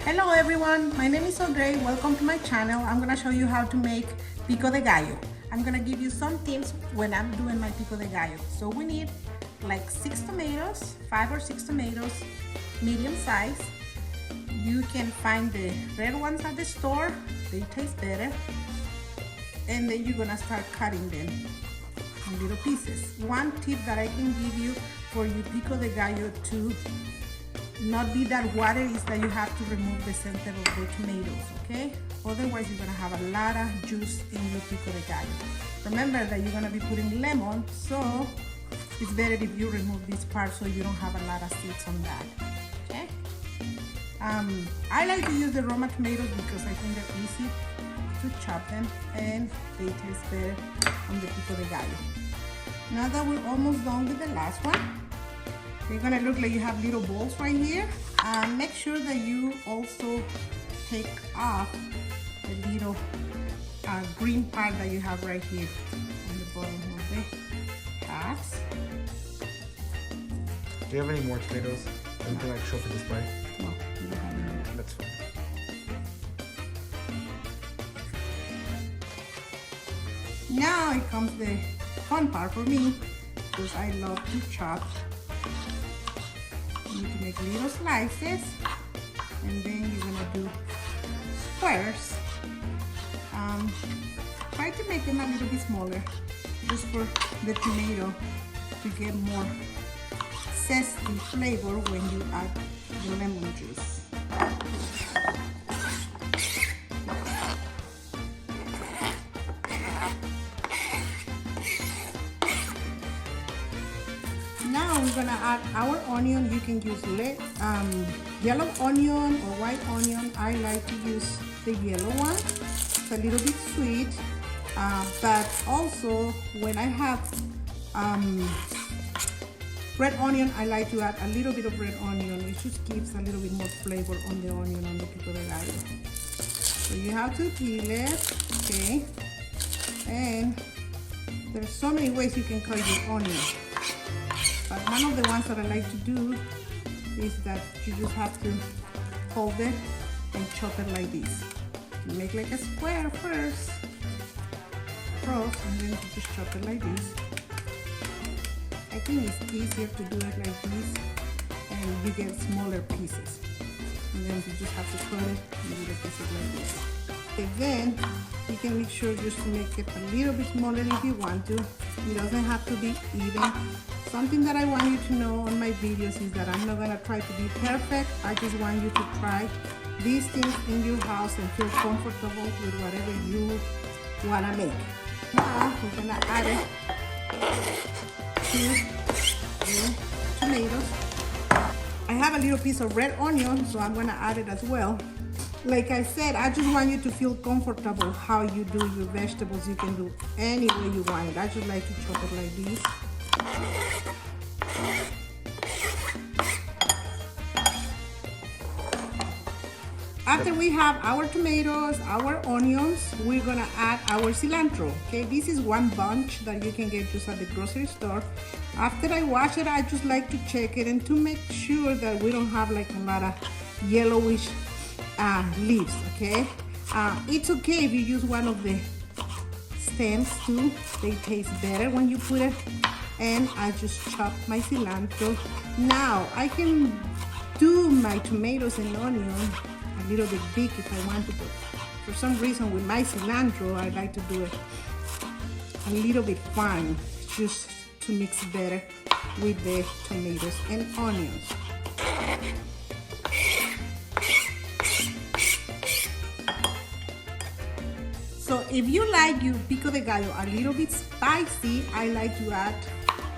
Hello everyone, my name is Audrey. Welcome to my channel. I'm gonna show you how to make pico de gallo. I'm gonna give you some tips when I'm doing my pico de gallo. So we need like 6 tomatoes, 5 or 6 tomatoes, medium size. You can find the red ones at the store, they taste better. And then you're gonna start cutting them in little pieces. One tip that I can give you for your pico de gallo to not be that watery is that you have to remove the center of the tomatoes, okay? Otherwise you're gonna have a lot of juice in your pico de gallo. Remember that you're gonna be putting lemon, so it's better if you remove this part so you don't have a lot of seeds on that, okay? I like to use the Roma tomatoes because I think they're easy to chop them and they taste better on the pico de gallo. Now that we're almost done with the last one, they're gonna look like you have little balls right here. Make sure that you also take off the little green part that you have right here on the bottom of the halves. Do you have any more tomatoes? Anything like show for display? No, you don't have any more. That's fine. Now it comes the fun part for me because I love to chop. You need to make little slices and then you're gonna do squares. Try to make them a little bit smaller just for the tomato to get more zesty flavor when you add the lemon juice. Now we're gonna add our onion. You can use yellow onion or white onion. I like to use the yellow one. It's a little bit sweet, but also when I have red onion, I like to add a little bit of red onion. It just gives a little bit more flavor on the onion on the pico de gallo. So you have to peel it, okay? And there's so many ways you can cut your onion. But one of the ones that I like to do is that you just have to hold it and chop it like this. You make like a square first, cross, and then you just chop it like this. I think it's easier to do it like this, and you get smaller pieces. And then you just have to cut it in little pieces like this. And then you can make sure just to make it a little bit smaller if you want to. It doesn't have to be even. Something that I want you to know on my videos is that I'm not gonna try to be perfect. I just want you to try these things in your house and feel comfortable with whatever you wanna make. Now we're gonna add it to the tomatoes. I have a little piece of red onion, so I'm gonna add it as well. Like I said, I just want you to feel comfortable how you do your vegetables. You can do any way you want it. I just like to chop it like this. After we have our tomatoes, our onions, we're gonna add our cilantro. Okay, this is one bunch that you can get just at the grocery store. After I wash it, I just like to check it and to make sure that we don't have like a lot of yellowish leaves. Okay, it's okay if you use one of the stems too. They taste better when you put it. And I just chop my cilantro. Now I can do my tomatoes and onion a little bit big if I want to, but for some reason with my cilantro I like to do it a little bit fine just to mix better with the tomatoes and onions. So if you like your pico de gallo a little bit spicy, I like to add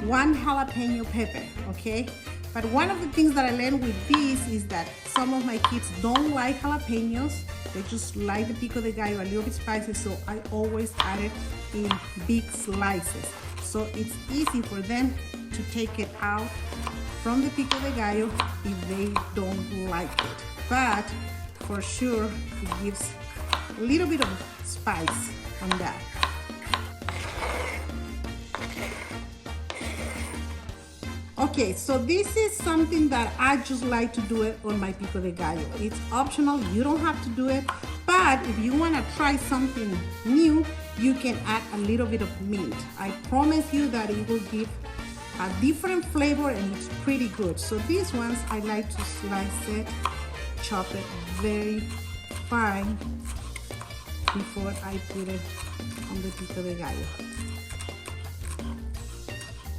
1 jalapeno pepper, okay? But one of the things that I learned with this is that some of my kids don't like jalapenos. They just like the pico de gallo a little bit spicy, so I always add it in big slices. So it's easy for them to take it out from the pico de gallo if they don't like it. But for sure, it gives a little bit of spice on that. Okay, so this is something that I just like to do it on my pico de gallo. It's optional, you don't have to do it, but if you want to try something new, you can add a little bit of mint. I promise you that it will give a different flavor and it's pretty good. So these ones I like to slice it, chop it very fine before I put it on the pico de gallo.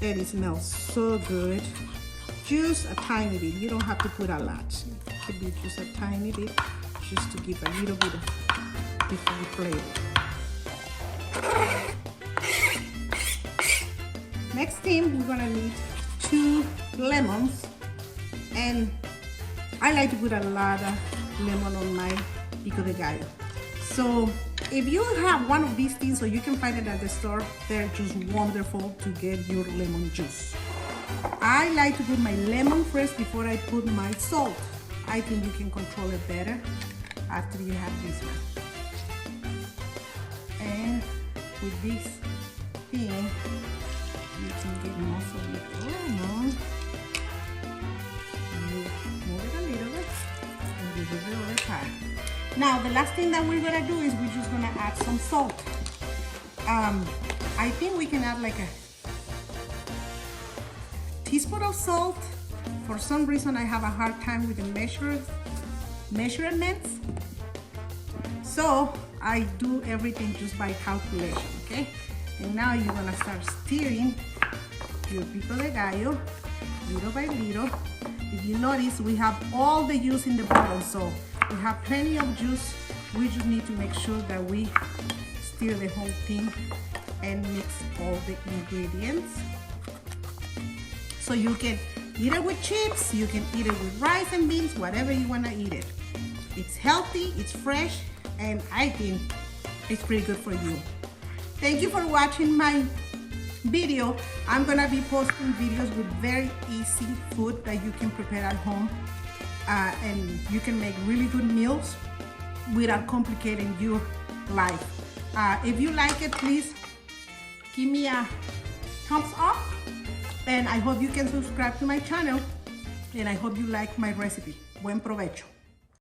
And it smells so good. Just a tiny bit, you don't have to put a lot. It could be just a tiny bit, just to give a little bit of different flavor. Next thing, we're gonna need 2 lemons, and I like to put a lot of lemon on my pico de gallo. So if you have one of these things, so you can find it at the store, they're just wonderful to get your lemon juice. I like to put my lemon first before I put my salt. I think you can control it better after you have this one. And with this thing, you can get most of the lemon. You move it a little bit and you do the other part. Now the last thing that we're gonna do is we're just gonna add some salt. I think we can add like a teaspoon of salt. For some reason I have a hard time with the measurements. So I do everything just by calculation, okay? And now you're gonna start stirring your pico de gallo little by little. If you notice, we have all the juice in the bottle, so we have plenty of juice. We just need to make sure that we stir the whole thing and mix all the ingredients. So you can eat it with chips, you can eat it with rice and beans, whatever you wanna eat it. It's healthy, it's fresh, and I think it's pretty good for you. Thank you for watching my video. I'm gonna be posting videos with very easy food that you can prepare at home, and you can make really good meals without complicating your life. If you like it, please give me a thumbs up, and I hope you can subscribe to my channel, and I hope you like my recipe. Buen provecho.